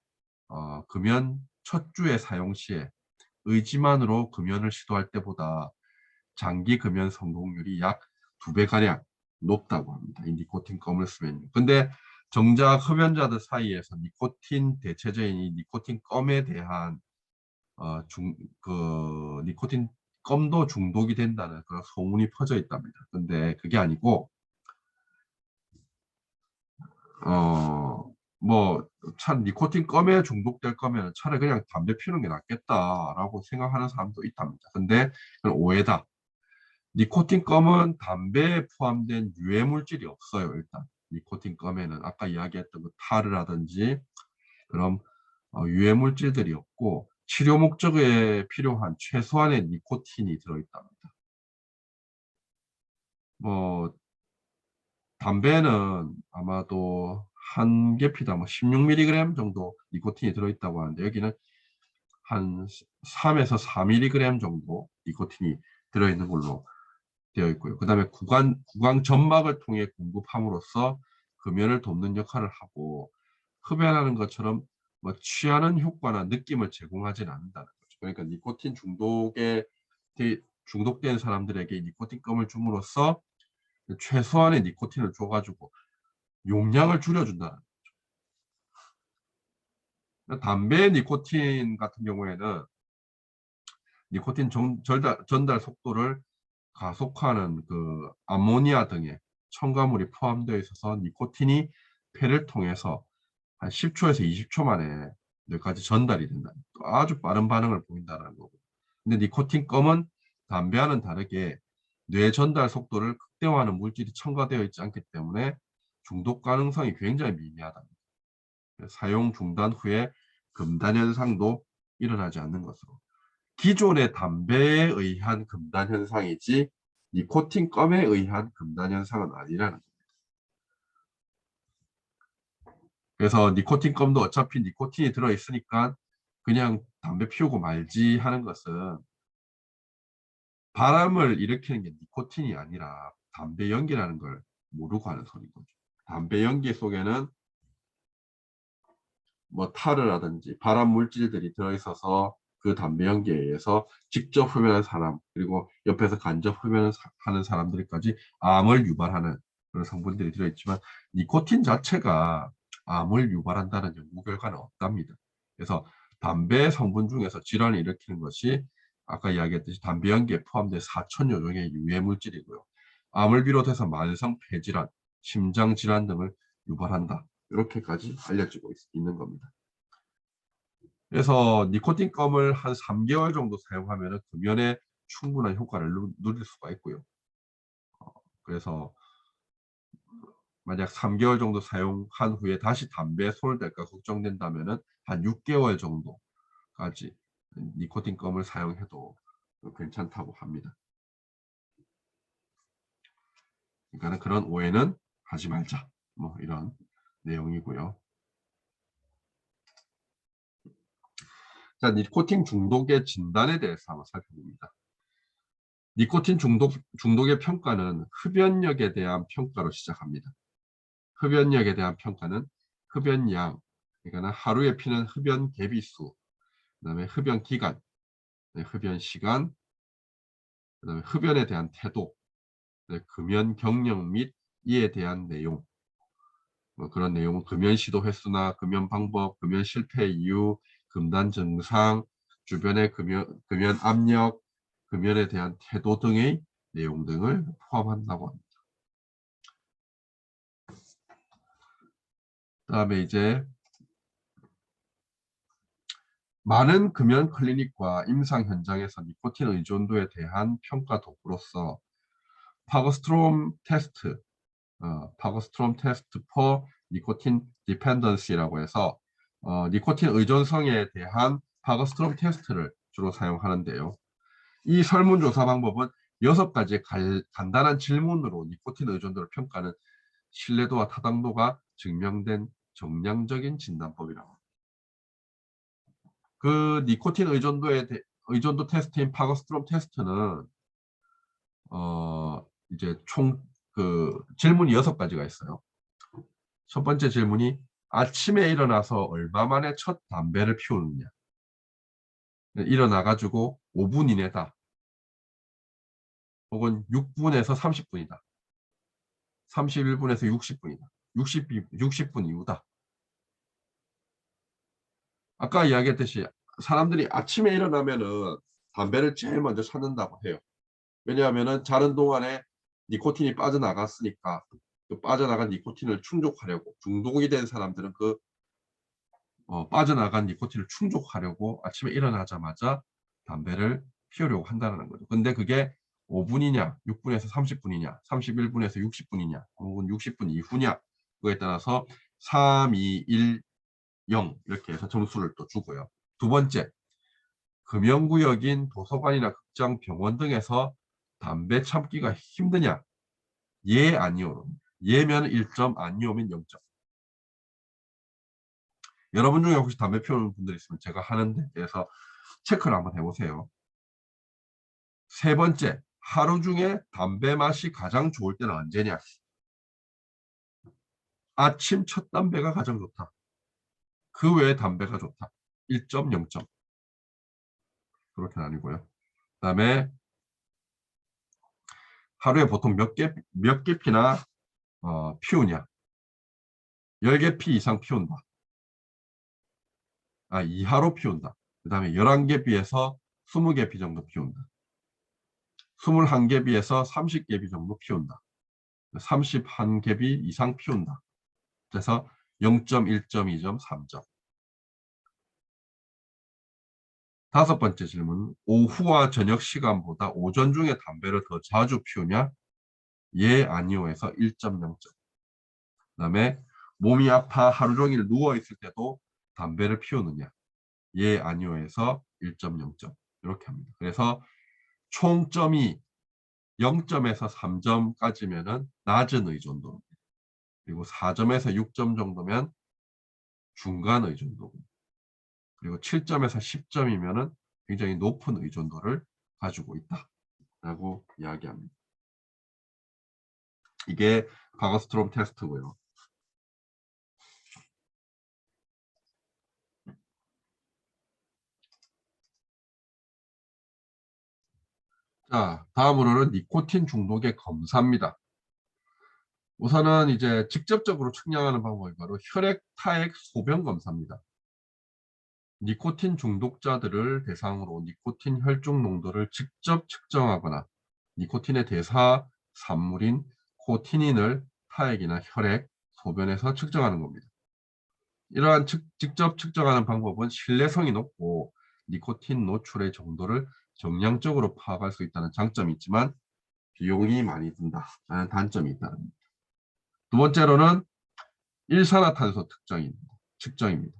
금연 첫 주의 사용 시에 의지만으로 금연을 시도할 때보다 장기 금연 성공률이 약 2배가량 높다고 합니다. 이 니코틴 껌을 쓰면요. 근데 정작 흡연자들 사이에서 니코틴 대체제인 이 니코틴 껌에 대한 니코틴 껌도 중독이 된다는 그런 소문이 퍼져 있답니다. 근데 그게 아니고 뭐 참 니코틴 껌에 중독될 거면 차라리 그냥 담배 피우는 게 낫겠다라고 생각하는 사람도 있답니다. 근데 그건 오해다. 니코틴 껌은 담배에 포함된 유해 물질이 없어요. 일단 니코틴 껌에는 아까 이야기했던 그 타르라든지 그런 유해 물질들이 없고 치료 목적에 필요한 최소한의 니코틴이 들어있답니다. 뭐 담배는 아마도 한 개 피다 뭐 16mg 정도 니코틴이 들어있다고 하는데 여기는 한 3에서 4mg 정도 니코틴이 들어있는 걸로 되어 있고요. 그 다음에 구강 점막을 통해 공급함으로써 금연을 돕는 역할을 하고 흡연하는 것처럼 뭐 취하는 효과나 느낌을 제공하지는 않는다는 거죠. 그러니까 니코틴 중독된 사람들에게 니코틴 껌을 줌으로써 최소한의 니코틴을 줘가지고 용량을 줄여준다는 거죠. 담배 니코틴 같은 경우에는 니코틴 전달 속도를 가속화하는 그 아모니아 등의 첨가물이 포함되어 있어서 니코틴이 폐를 통해서 한 10초에서 20초 만에 뇌까지 전달이 된다. 아주 빠른 반응을 보인다는 거고. 근데 니코틴 껌은 담배와는 다르게 뇌 전달 속도를 극대화하는 물질이 첨가되어 있지 않기 때문에 중독 가능성이 굉장히 미미하다. 사용 중단 후에 금단 현상도 일어나지 않는 것으로. 기존의 담배에 의한 금단 현상이지 니코틴 껌에 의한 금단 현상은 아니라는 겁니다. 그래서 니코틴 껌도 어차피 니코틴이 들어있으니까 그냥 담배 피우고 말지 하는 것은 바람을 일으키는 게 니코틴이 아니라 담배 연기라는 걸 모르고 하는 소리인 거죠. 담배 연기 속에는 뭐 타르라든지 발암 물질들이 들어있어서 그 담배 연기에 의해서 직접 흡연하는 사람 그리고 옆에서 간접 흡연하는 사람들까지 암을 유발하는 그런 성분들이 들어있지만 니코틴 자체가 암을 유발한다는 연구 결과는 없답니다. 그래서 담배 성분 중에서 질환을 일으키는 것이 아까 이야기했듯이 담배 연기에 포함된 4천여 종의 유해 물질이고요. 암을 비롯해서 만성 폐질환, 심장 질환 등을 유발한다. 이렇게까지 알려지고 있는 겁니다. 그래서 니코틴 껌을 한 3개월 정도 사용하면 금연에 충분한 효과를 누릴 수가 있고요. 그래서 만약 3개월 정도 사용한 후에 다시 담배에 손을 댈까 걱정된다면 한 6개월 정도까지 니코틴 껌을 사용해도 괜찮다고 합니다. 그러니까 그런 오해는 하지 말자. 뭐 이런 내용이고요. 자, 니코틴 중독의 진단에 대해서 한번 살펴봅니다. 니코틴 중독의 평가는 흡연력에 대한 평가로 시작합니다. 흡연력에 대한 평가는 흡연량, 그러니까 하루에 피는 흡연 개비수, 그다음에 흡연 기간, 흡연 시간, 그다음에 흡연에 대한 태도, 금연 경력 및 이에 대한 내용, 뭐 그런 내용은 금연 시도 횟수나 금연 방법, 금연 실패 이유, 금단 증상, 주변의 금연 압력, 금연에 대한 태도 등의 내용 등을 포함한다고 합니다. 그다음에 이제 많은 금연 클리닉과 임상 현장에서 니코틴 의존도에 대한 평가 도구로서 파거스트롬 테스트, 파거스트롬 테스트 for 니코틴 디펜던시라고 해서 니코틴 의존성에 대한 파거스트롬 테스트를 주로 사용하는데요. 이 설문조사 방법은 6가지 간단한 질문으로 니코틴 의존도를 평가하는 신뢰도와 타당도가 증명된 정량적인 진단법이라고 합니다. 그 니코틴 의존도 테스트인 파거스트롬 테스트는 이제 총 그 질문이 6가지가 있어요. 첫 번째 질문이 아침에 일어나서 얼마 만에 첫 담배를 피우느냐. 일어나 가지고 5분 이내다. 혹은 6분에서 30분이다. 31분에서 60분이다. 60분 이후다. 아까 이야기했듯이 사람들이 아침에 일어나면은 담배를 제일 먼저 찾는다고 해요. 왜냐하면은 자는 동안에 니코틴이 빠져나갔으니까 그 빠져나간 니코틴을 충족하려고 중독이 된 사람들은 그 빠져나간 니코틴을 충족하려고 아침에 일어나자마자 담배를 피우려고 한다는 거죠. 근데 그게 5분이냐 6분에서 30분이냐 31분에서 60분이냐 혹은 60분 이후냐 그거에 따라서 3, 2, 1, 0 이렇게 해서 점수를 또 주고요. 두 번째, 금연구역인 도서관이나 극장, 병원 등에서 담배 참기가 힘드냐? 예, 아니요. 예면 1점, 아니오면 0점. 여러분 중에 혹시 담배 피우는 분들 있으면 제가 하는데 대해서 체크를 한번 해보세요. 세 번째, 하루 중에 담배 맛이 가장 좋을 때는 언제냐? 아침 첫 담배가 가장 좋다. 그 외에 담배가 좋다. 1점, 0점. 그렇게 나뉘고요. 그 다음에 하루에 보통 몇 개 피나 피우냐? 10개 피 이상 피운다. 이하로 피운다. 그 다음에 11개 비에서 20개 비 정도 피운다. 21개 비에서 30개 비 정도 피운다. 31개 비 이상 피운다. 그래서 0점, 1점, 2점, 3점. 다섯 번째 질문. 오후와 저녁 시간보다 오전 중에 담배를 더 자주 피우냐? 예, 아니오에서 1점, 0점. 그 다음에 몸이 아파 하루 종일 누워있을 때도 담배를 피우느냐? 예, 아니오에서 1점, 0점. 이렇게 합니다. 그래서 총점이 0점에서 3점까지면은 낮은 의존도입니다. 그리고 4점에서 6점 정도면 중간 의존도, 그리고 7점에서 10점이면은 굉장히 높은 의존도를 가지고 있다라고 이야기합니다. 이게 바거스트롬 테스트고요. 자, 다음으로는 니코틴 중독의 검사입니다. 우선은 이제 직접적으로 측량하는 방법이 바로 혈액 타액 소변 검사입니다. 니코틴 중독자들을 대상으로 니코틴 혈중 농도를 직접 측정하거나 니코틴의 대사 산물인 코티닌을 타액이나 혈액, 소변에서 측정하는 겁니다. 이러한 직접 측정하는 방법은 신뢰성이 높고 니코틴 노출의 정도를 정량적으로 파악할 수 있다는 장점이 있지만 비용이 많이 든다라는 단점이 있다는 겁니다. 두 번째로는 일산화탄소 측정입니다.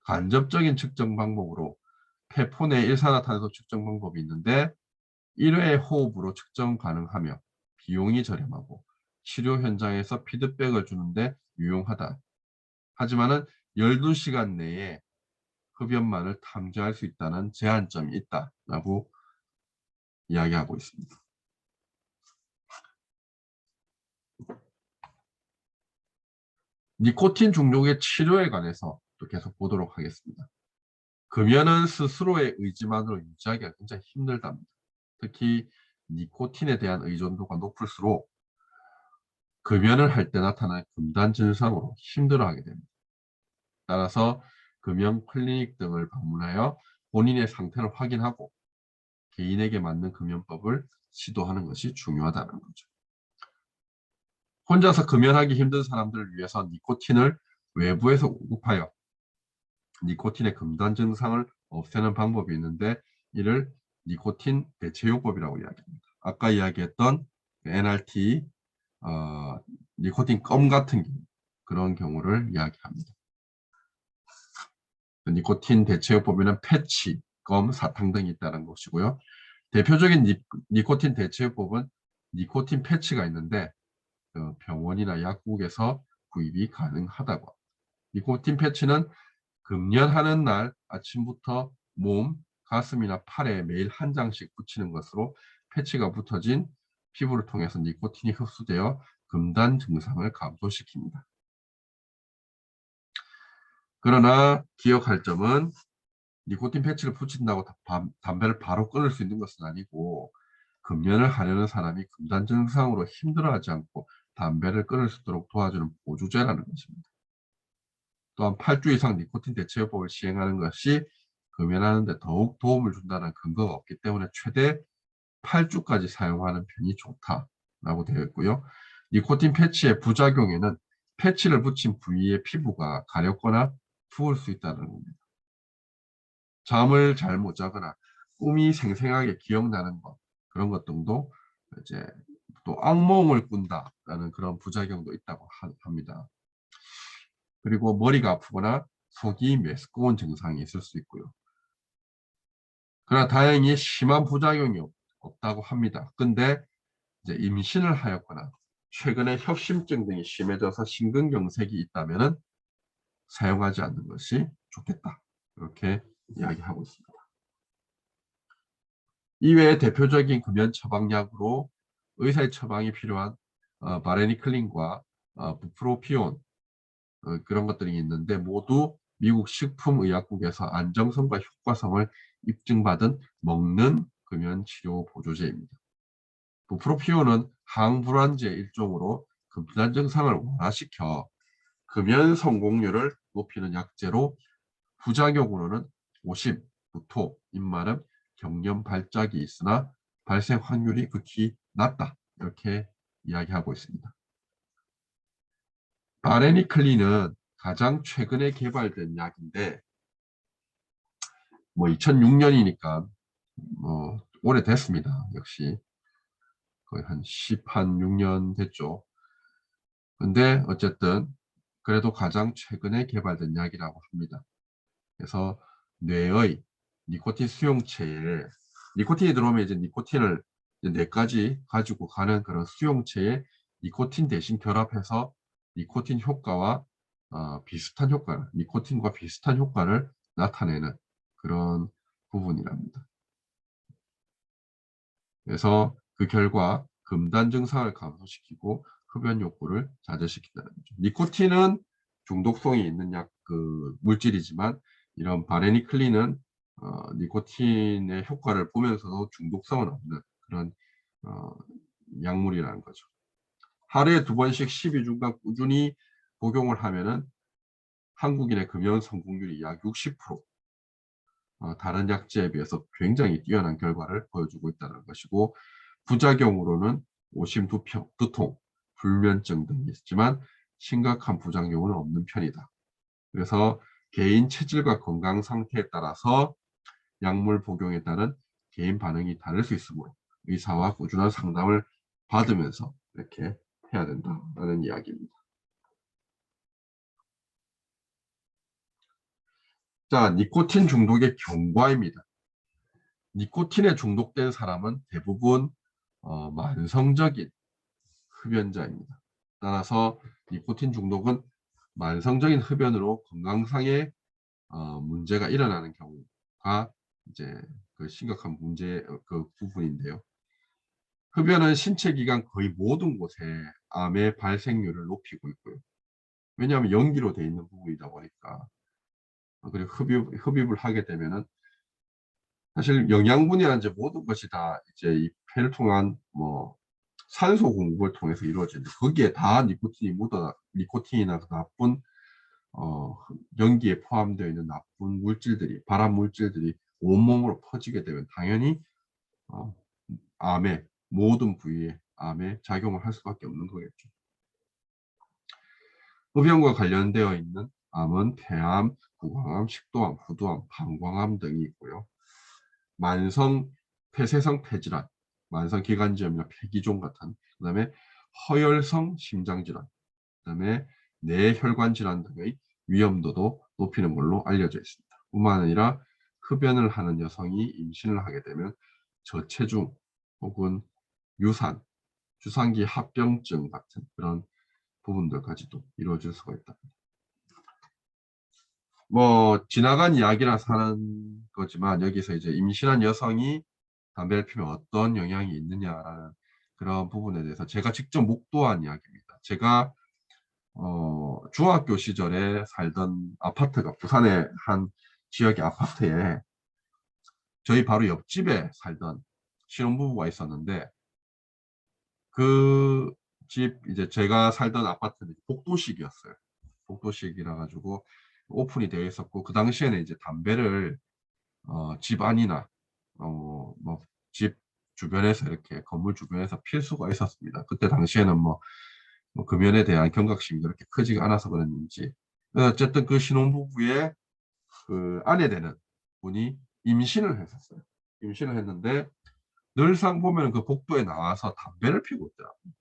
간접적인 측정 방법으로 폐포 내 일산화탄소 측정 방법이 있는데 1회 호흡으로 측정 가능하며 비용이 저렴하고 치료 현장에서 피드백을 주는데 유용하다. 하지만은 12시간 내에 흡연만을 탐지할 수 있다는 제한점이 있다라고 이야기하고 있습니다. 니코틴 중독의 치료에 관해서 또 계속 보도록 하겠습니다. 금연은 스스로의 의지만으로 유지하기가 굉장히 힘들답니다. 특히 니코틴에 대한 의존도가 높을수록 금연을 할 때 나타나는 금단 증상으로 힘들어하게 됩니다. 따라서 금연 클리닉 등을 방문하여 본인의 상태를 확인하고 개인에게 맞는 금연법을 시도하는 것이 중요하다는 거죠. 혼자서 금연하기 힘든 사람들을 위해서 니코틴을 외부에서 공급하여 니코틴의 금단 증상을 없애는 방법이 있는데 이를 니코틴 대체요법이라고 이야기합니다. 아까 이야기했던 NRT, 니코틴 껌 같은 경우, 그런 경우를 이야기합니다. 니코틴 대체요법에는 패치, 껌, 사탕 등이 있다는 것이고요. 대표적인 니코틴 대체요법은 니코틴 패치가 있는데 병원이나 약국에서 구입이 가능하다고 합니다. 니코틴 패치는 금연하는 날 아침부터 몸, 가슴이나 팔에 매일 한 장씩 붙이는 것으로 패치가 붙어진 피부를 통해서 니코틴이 흡수되어 금단 증상을 감소시킵니다. 그러나 기억할 점은 니코틴 패치를 붙인다고 담배를 바로 끊을 수 있는 것은 아니고 금연을 하려는 사람이 금단 증상으로 힘들어하지 않고 담배를 끊을 수 있도록 도와주는 보조제라는 것입니다. 또한 8주 이상 니코틴 대체요법을 시행하는 것이 금연하는 데 더욱 도움을 준다는 근거가 없기 때문에 최대 8주까지 사용하는 편이 좋다라고 되어 있고요. 니코틴 패치의 부작용에는 패치를 붙인 부위의 피부가 가렵거나 부을 수 있다는 겁니다. 잠을 잘 못 자거나 꿈이 생생하게 기억나는 것, 그런 것 등도 이제 또 악몽을 꾼다라는 그런 부작용도 있다고 합니다. 그리고 머리가 아프거나 속이 메스꺼운 증상이 있을 수 있고요. 그러나 다행히 심한 부작용이 없다고 합니다. 근데 이제 임신을 하였거나 최근에 협심증 등이 심해져서 심근경색이 있다면 사용하지 않는 것이 좋겠다. 이렇게 이야기하고 있습니다. 이외에 대표적인 금연 처방약으로 의사의 처방이 필요한 바레니클린과 부프로피온 그런 것들이 있는데 모두 미국 식품의약국에서 안정성과 효과성을 입증받은 먹는 금연 치료 보조제입니다. 부프로피온은 항불안제 일종으로 금단 증상을 완화시켜 금연 성공률을 높이는 약제로 부작용으로는 오심, 구토, 입마름, 경련 발작이 있으나 발생 확률이 극히 낮다. 이렇게 이야기하고 있습니다. 바레니클린은 가장 최근에 개발된 약인데 뭐 2006년이니까 뭐 오래됐습니다. 역시 거의 한 6년 됐죠. 근데 어쨌든 그래도 가장 최근에 개발된 약이라고 합니다. 그래서 뇌의 니코틴 수용체에 니코틴이 들어오면 이제 니코틴을 이제 뇌까지 가지고 가는 그런 수용체에 니코틴 대신 결합해서 니코틴 효과와 비슷한 효과를, 니코틴과 비슷한 효과를 나타내는 그런 부분이랍니다. 그래서 그 결과 금단 증상을 감소시키고 흡연 욕구를 자제시킨다는 거죠. 니코틴은 중독성이 있는 물질이지만 이런 바레니클린은 니코틴의 효과를 보면서도 중독성은 없는 그런 어, 약물이라는 거죠. 하루에 2번씩 12주간 꾸준히 복용을 하면은 한국인의 금연 성공률이 약 60%, 다른 약제에 비해서 굉장히 뛰어난 결과를 보여주고 있다는 것이고, 부작용으로는 오심, 두통, 불면증 등이 있지만 심각한 부작용은 없는 편이다. 그래서 개인 체질과 건강 상태에 따라서 약물 복용에 따른 개인 반응이 다를 수 있으므로 의사와 꾸준한 상담을 받으면서 이렇게 해야 된다는 이야기입니다. 자, 니코틴 중독의 경과입니다. 니코틴에 중독된 사람은 대부분 만성적인 흡연자입니다. 따라서 니코틴 중독은 만성적인 흡연으로 건강상의 문제가 일어나는 경우가 이제 그 심각한 문제 그 부분인데요. 흡연은 신체 기관 거의 모든 곳에 암의 발생률을 높이고 있고요. 왜냐하면 연기로 되어 있는 부분이다 보니까. 그리고 흡입을 하게 되면은 사실 영양분이나 이제 모든 것이 다 이제 이 폐를 통한 산소 공급을 통해서 이루어지는데 거기에 다 니코틴이나 그 나쁜 연기에 포함되어 있는 나쁜 물질들이, 발암 물질들이 온몸으로 퍼지게 되면 당연히 어, 암의 모든 부위에 암에 작용을 할 수밖에 없는 거겠죠. 흡연과 관련되어 있는 암은 폐암, 구강암, 식도암, 후두암, 방광암 등이 있고요. 만성 폐쇄성 폐질환, 만성 기관지염이나 폐기종 같은, 그 다음에 허혈성 심장질환, 그 다음에 뇌혈관 질환 등의 위험도도 높이는 걸로 알려져 있습니다. 뿐만 아니라 흡연을 하는 여성이 임신을 하게 되면 저체중 혹은 유산, 주산기 합병증 같은 그런 부분들까지도 이루어질 수가 있다. 지나간 이야기라 사는 거지만 여기서 이제 임신한 여성이 담배를 피우면 어떤 영향이 있느냐라는 그런 부분에 대해서 제가 직접 목도한 이야기입니다. 제가 중학교 시절에 살던 아파트가 부산의 한 지역의 아파트에 저희 바로 옆집에 살던 신혼부부가 있었는데 그 집 이제 제가 살던 아파트는 복도식이었어요. 복도식이라 가지고 오픈이 되어 있었고 그 당시에는 이제 담배를 집 안이나 집 주변에서 이렇게 건물 주변에서 필 수가 있었습니다. 그때 당시에는 금연에 대한 경각심이 그렇게 크지가 않아서 그랬는지 어쨌든 그 신혼부부의 그 아내 되는 분이 임신을 했었어요. 임신을 했는데 늘상 보면 그 복도에 나와서 담배를 피우고 있더라고요.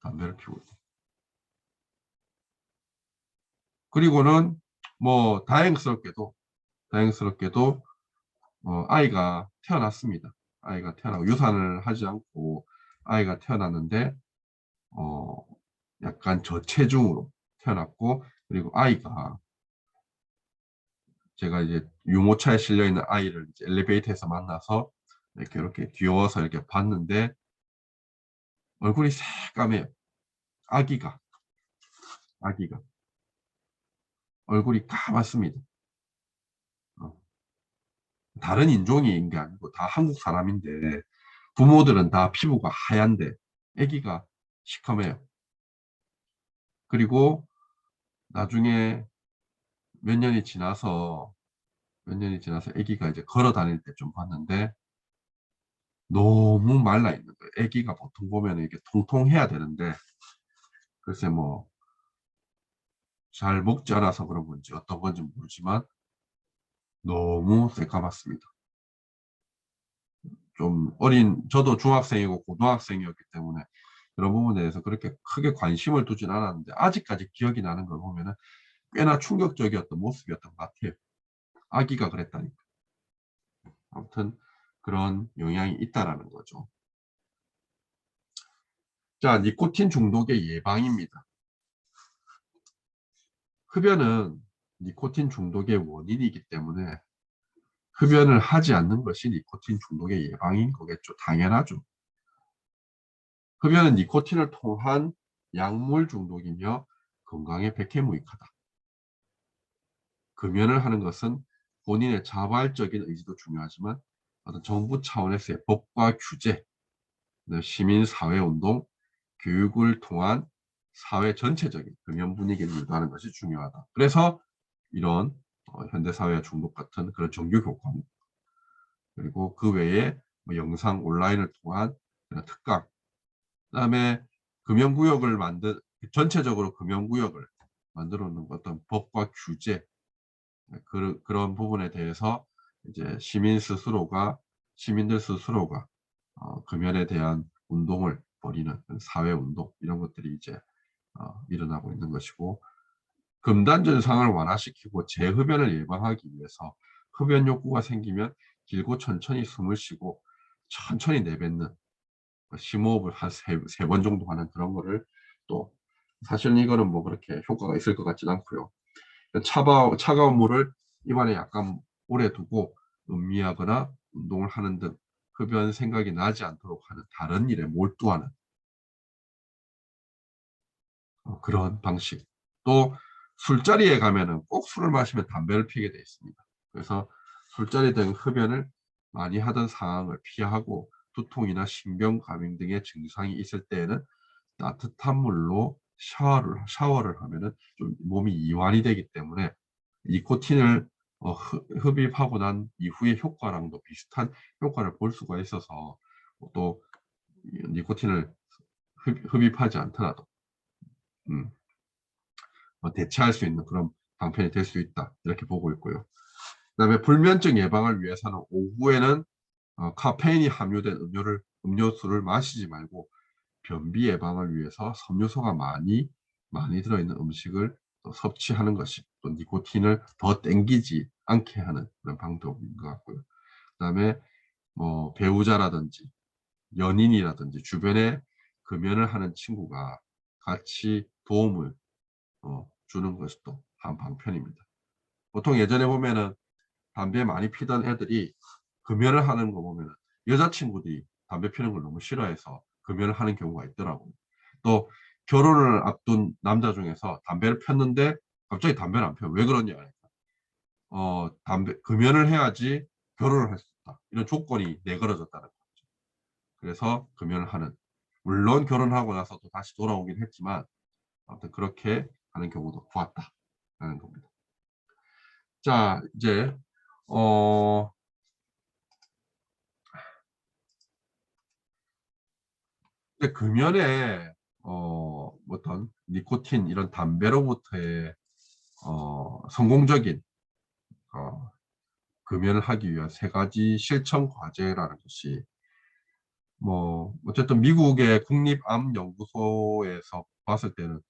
담배를 피우고 있더라고요. 그리고는 다행스럽게도 아이가 태어났습니다. 아이가 태어나고 유산을 하지 않고 아이가 태어났는데 약간 저체중으로 태어났고, 그리고 아이가 제가 이제 유모차에 실려 있는 아이를 이제 엘리베이터에서 만나서 이렇게 귀여워서 이렇게 봤는데 얼굴이 새까매요. 아기가 얼굴이 까맣습니다. 어, 다른 인종인 게 아니고 다 한국 사람인데 부모들은 다 피부가 하얀데 아기가 시커매요. 그리고 나중에 몇 년이 지나서 아기가 이제 걸어 다닐 때 좀 봤는데 너무 말라 있는 거예요. 아기가 보통 보면 이렇게 통통해야 되는데 글쎄 잘 먹지 않아서 그런 건지 어떤 건지 모르지만 너무 새까맣습니다. 좀 저도 중학생이고 고등학생이었기 때문에 그런 부분에 대해서 그렇게 크게 관심을 두진 않았는데 아직까지 기억이 나는 걸 보면은 꽤나 충격적이었던 모습이었던 것 같아요. 아기가 그랬다니까. 아무튼 그런 영향이 있다라는 거죠. 자, 니코틴 중독의 예방입니다. 흡연은 니코틴 중독의 원인이기 때문에 흡연을 하지 않는 것이 니코틴 중독의 예방인 거겠죠. 당연하죠. 흡연은 니코틴을 통한 약물 중독이며 건강에 백해무익하다. 금연을 하는 것은 본인의 자발적인 의지도 중요하지만 어떤 정부 차원에서의 법과 규제, 시민사회운동, 교육을 통한 사회 전체적인 금연 분위기를 유도하는 것이 중요하다. 그래서 이런 현대사회 중독 같은 그런 정규 교과목, 그리고 그 외에 뭐 영상 온라인을 통한 그런 특강, 그다음에 금연구역을 전체적으로 금연구역을 만들어 놓는 어떤 법과 규제, 그런 부분에 대해서 이제 시민들 스스로가 금연에 대한 운동을 벌이는 사회 운동, 이런 것들이 이제 일어나고 있는 것이고, 금단 증상을 완화시키고 재흡연을 예방하기 위해서 흡연 욕구가 생기면 길고 천천히 숨을 쉬고 천천히 내뱉는, 심호흡을 한 세 번 정도 하는 그런 거를, 또 사실 이거는 뭐 그렇게 효과가 있을 것 같진 않고요. 차가운 물을 입안에 약간 오래 두고 음미하거나 운동을 하는 등 흡연 생각이 나지 않도록 하는, 다른 일에 몰두하는 그런 방식. 또 술자리에 가면은 꼭 술을 마시면 담배를 피게 되어 있습니다. 그래서 술자리 등 흡연을 많이 하던 상황을 피하고 두통이나 신경과민 등의 증상이 있을 때에는 따뜻한 물로 샤워를 하면은 좀 몸이 이완이 되기 때문에 니코틴을 흡입하고 난 이후의 효과랑도 비슷한 효과를 볼 수가 있어서, 또 니코틴을 흡입하지 않더라도 음, 대체할 수 있는 그런 방편이 될 수 있다, 이렇게 보고 있고요. 그다음에 불면증 예방을 위해서는 오후에는 카페인이 함유된 음료수를 마시지 말고, 변비 예방을 위해서 섬유소가 많이 들어있는 음식을 또 섭취하는 것이 또 니코틴을 더 땡기지 않게 하는 그런 방법인 것 같고요. 그다음에 뭐 배우자라든지 연인이라든지 주변에 금연을 하는 친구가 같이 도움을 주는 것이 또 한 방편입니다. 보통 예전에 보면은 담배 많이 피던 애들이 금연을 하는 거 보면은 여자친구들이 담배 피는 걸 너무 싫어해서 금연을 하는 경우가 있더라고요. 또 결혼을 앞둔 남자 중에서 담배를 폈는데 갑자기 담배를 안 펴요. 왜 그러냐? 금연을 해야지 결혼을 할 수 있다, 이런 조건이 내걸어졌다는 거죠. 그래서 금연을 하는, 물론 결혼하고 나서 또 다시 돌아오긴 했지만 아무튼 그렇게 하는 경우도 보았다라는 겁니다. 자, 이제 어 근데 금연에 어떤 니코틴 이런 담배로부터의 성공적인 어, 금연을 하기 위한 세 가지 실천 과제라는 것이, 뭐 어쨌든 미국의 국립암연구소에서 봤을 때는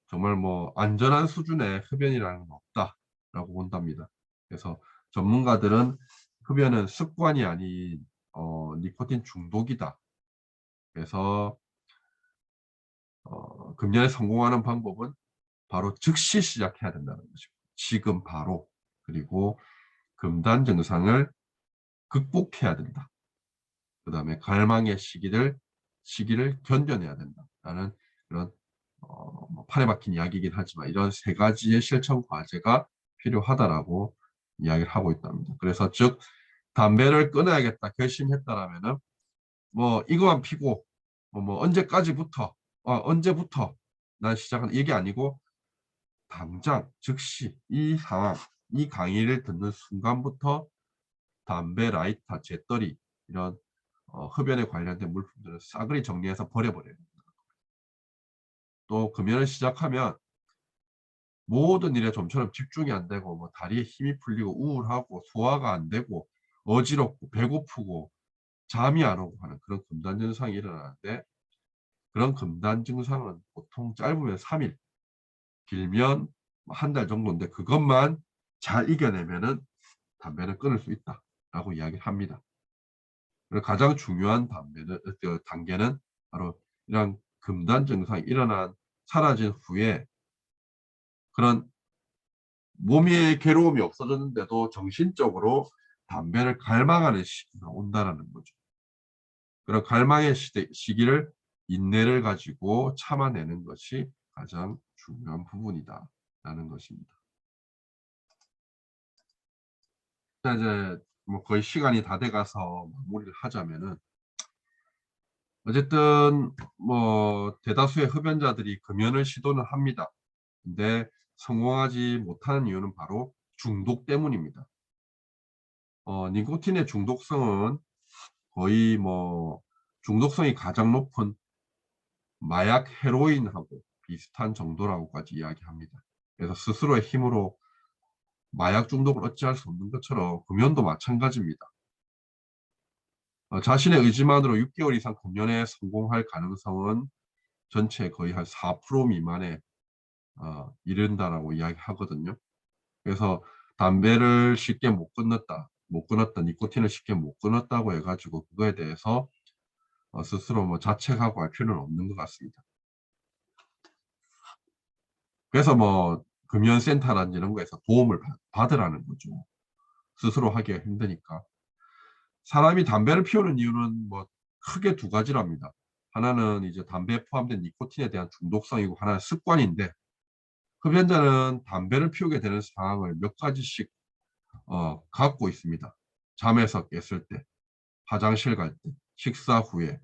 정말 뭐 안전한 수준의 흡연이라는 건 없다라고 본답니다. 그래서 전문가들은 흡연은 습관이 아닌 니코틴 중독이다. 그래서 금연에 성공하는 방법은 바로 즉시 시작해야 된다는 거죠. 지금 바로. 그리고 금단 증상을 극복해야 된다. 그 다음에 갈망의 시기를 견뎌내야 된다라는 그런 뭐 판에 박힌 이야기이긴 하지만 이런 세 가지의 실천 과제가 필요하다라고 이야기를 하고 있답니다. 그래서 즉 담배를 끊어야겠다 결심했다라면은 뭐 이거만 피고 뭐 언제부터 난 시작은, 이게 아니고 당장 즉시 이 상황, 이 강의를 듣는 순간부터 담배, 라이터, 재떨이 이런 흡연에 관련된 물품들을 싸그리 정리해서 버려버려요. 또 금연을 시작하면 모든 일에 좀처럼 집중이 안 되고 뭐 다리에 힘이 풀리고 우울하고 소화가 안 되고 어지럽고 배고프고 잠이 안 오고 하는 그런 금단 증상이 일어나는데, 그런 금단 증상은 보통 짧으면 3일, 길면 한 달 정도인데 그것만 잘 이겨내면은 담배는 끊을 수 있다라고 이야기를 합니다. 그리고 가장 중요한 단계는 바로 이런 금단 증상이 사라진 후에 그런 몸의 괴로움이 없어졌는데도 정신적으로 담배를 갈망하는 시기가 온다라는 거죠. 그런 갈망의 시기를 인내를 가지고 참아내는 것이 가장 중요한 부분이다라는 것입니다. 자, 이제 뭐 거의 시간이 다 돼가서 마무리를 하자면은 어쨌든 뭐 대다수의 흡연자들이 금연을 시도는 합니다. 근데 성공하지 못하는 이유는 바로 중독 때문입니다. 니코틴의 중독성은 거의 뭐 중독성이 가장 높은 마약 헤로인하고 비슷한 정도라고까지 이야기합니다. 그래서 스스로의 힘으로 마약 중독을 어찌할 수 없는 것처럼 금연도 마찬가지입니다. 자신의 의지만으로 6개월 이상 금연에 성공할 가능성은 전체 거의 한 4% 미만에 이른다라고 이야기하거든요. 그래서 담배를 쉽게 못 끊었다, 니코틴을 쉽게 못 끊었다고 해가지고 그거에 대해서 스스로 뭐 자책하고 할 필요는 없는 것 같습니다. 그래서 뭐 금연센터라든지 이런 거에서 도움을 받으라는 거죠. 스스로 하기가 힘드니까. 사람이 담배를 피우는 이유는 뭐 크게 두 가지랍니다. 하나는 이제 담배에 포함된 니코틴에 대한 중독성이고 하나는 습관인데, 흡연자는 담배를 피우게 되는 상황을 몇 가지씩 갖고 있습니다. 잠에서 깼을 때, 화장실 갈 때, 식사 후에,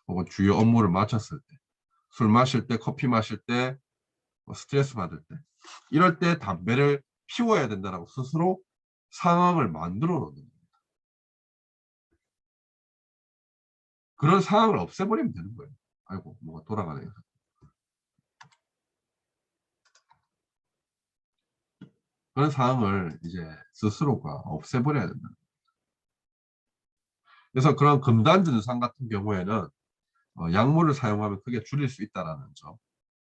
혹은 주요 업무를 마쳤을 때, 술 마실 때, 커피 마실 때, 스트레스 받을 때, 이럴 때 담배를 피워야 된다고 스스로 상황을 만들어 놓는 거예요. 그런 상황을 없애버리면 되는 거예요. 아이고, 뭐가 돌아가네요. 그런 상황을 이제 스스로가 없애버려야 된다. 그래서 그런 금단 증상 같은 경우에는 약물을 사용하면 크게 줄일 수 있다라는 점.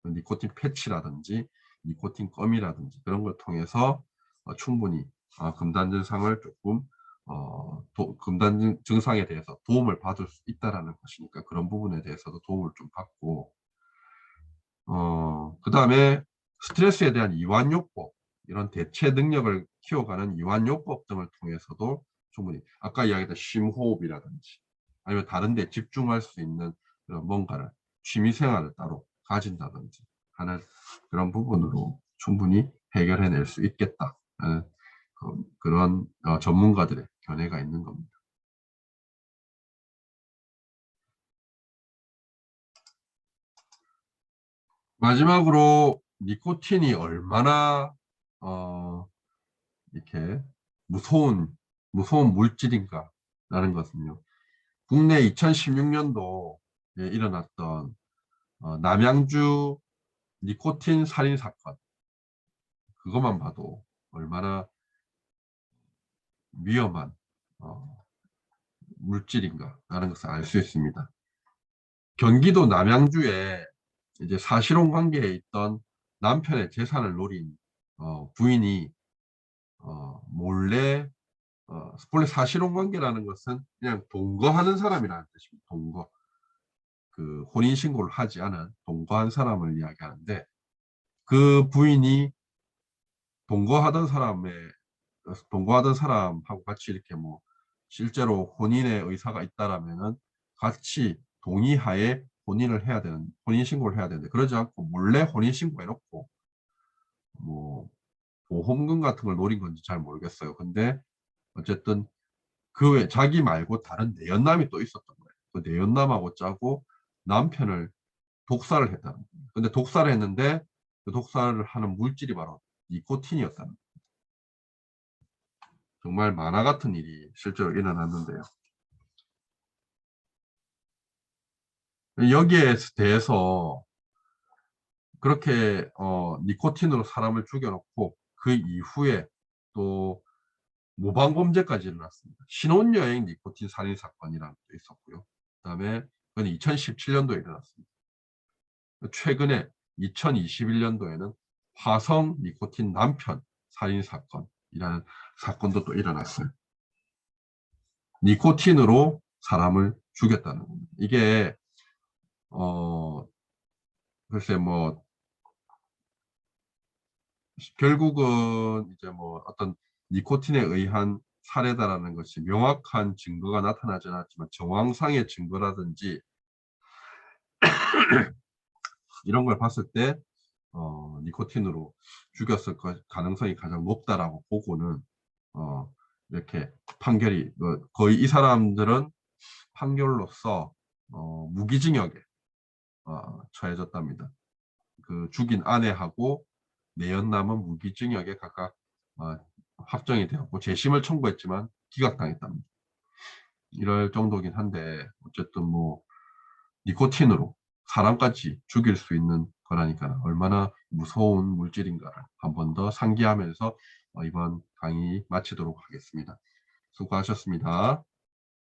니코틴 패치라든지 니코틴 껌이라든지 그런 걸 통해서 충분히 금단 증상을 조금 금단 증상에 대해서 도움을 받을 수 있다라는 것이니까 그런 부분에 대해서도 도움을 좀 받고 그 다음에 스트레스에 대한 이완요법, 이런 대체 능력을 키워가는 이완요법 등을 통해서도 충분히 아까 이야기했던 심호흡이라든지 아니면 다른 데 집중할 수 있는 그런 뭔가를 취미생활을 따로 가진다든지 하는 그런 부분으로 충분히 해결해낼 수 있겠다 하는 그런 전문가들의 견해가 있는 겁니다. 마지막으로 니코틴이 얼마나 이렇게 무서운 물질인가라는 것은요. 국내 2016년도에 일어났던 남양주 니코틴 살인 사건, 그것만 봐도 얼마나 위험한 물질인가라는 것을 알 수 있습니다. 경기도 남양주에 이제 사실혼 관계에 있던 남편의 재산을 노린 부인이 몰래 원래 사실혼 관계라는 것은 그냥 동거하는 사람이라는 뜻입니다. 동거. 그 혼인 신고를 하지 않은 동거한 사람을 이야기하는데 그 부인이 동거하던 사람하고 같이 이렇게 뭐 실제로 혼인의 의사가 있다라면은 같이 동의하에 혼인 신고를 해야 되는데 그러지 않고 몰래 혼인 신고해 놓고 뭐 보험금 같은 걸 노린 건지 잘 모르겠어요. 근데 어쨌든 그 외 자기 말고 다른 내연남이 또 있었던 거예요. 그 내연남하고 짜고 남편을 독살을 했다는 거예요. 근데 독살을 했는데 그 독살을 하는 물질이 바로 니코틴이었다는 거예요. 정말 만화 같은 일이 실제로 일어났는데요. 여기에 대해서 그렇게 니코틴으로 사람을 죽여놓고 그 이후에 또 모방범죄까지 일어났습니다. 신혼여행 니코틴 살인 사건이라는 것도 있었고요. 그다음에 그건 2017년도에 일어났습니다. 최근에 2021년도에는 화성 니코틴 남편 살인 사건이라는 사건도 또 일어났어요. 니코틴으로 사람을 죽였다는 겁니다. 이게 글쎄 뭐 결국은 이제 뭐 어떤 니코틴에 의한 살해다라는 것이 명확한 증거가 나타나지 않았지만 정황상의 증거라든지 이런 걸 봤을 때 니코틴으로 죽였을 가능성이 가장 높다라고 보고는 이렇게 판결이 거의 이 사람들은 판결로서 무기징역에 처해졌답니다. 그 죽인 아내하고 내연남은 무기징역에 각각 확정이 되었고 재심을 청구했지만 기각당했답니다. 이럴 정도긴 한데 어쨌든 뭐 니코틴으로 사람까지 죽일 수 있는 거라니까 얼마나 무서운 물질인가를 한 번 더 상기하면서 이번 강의 마치도록 하겠습니다. 수고하셨습니다.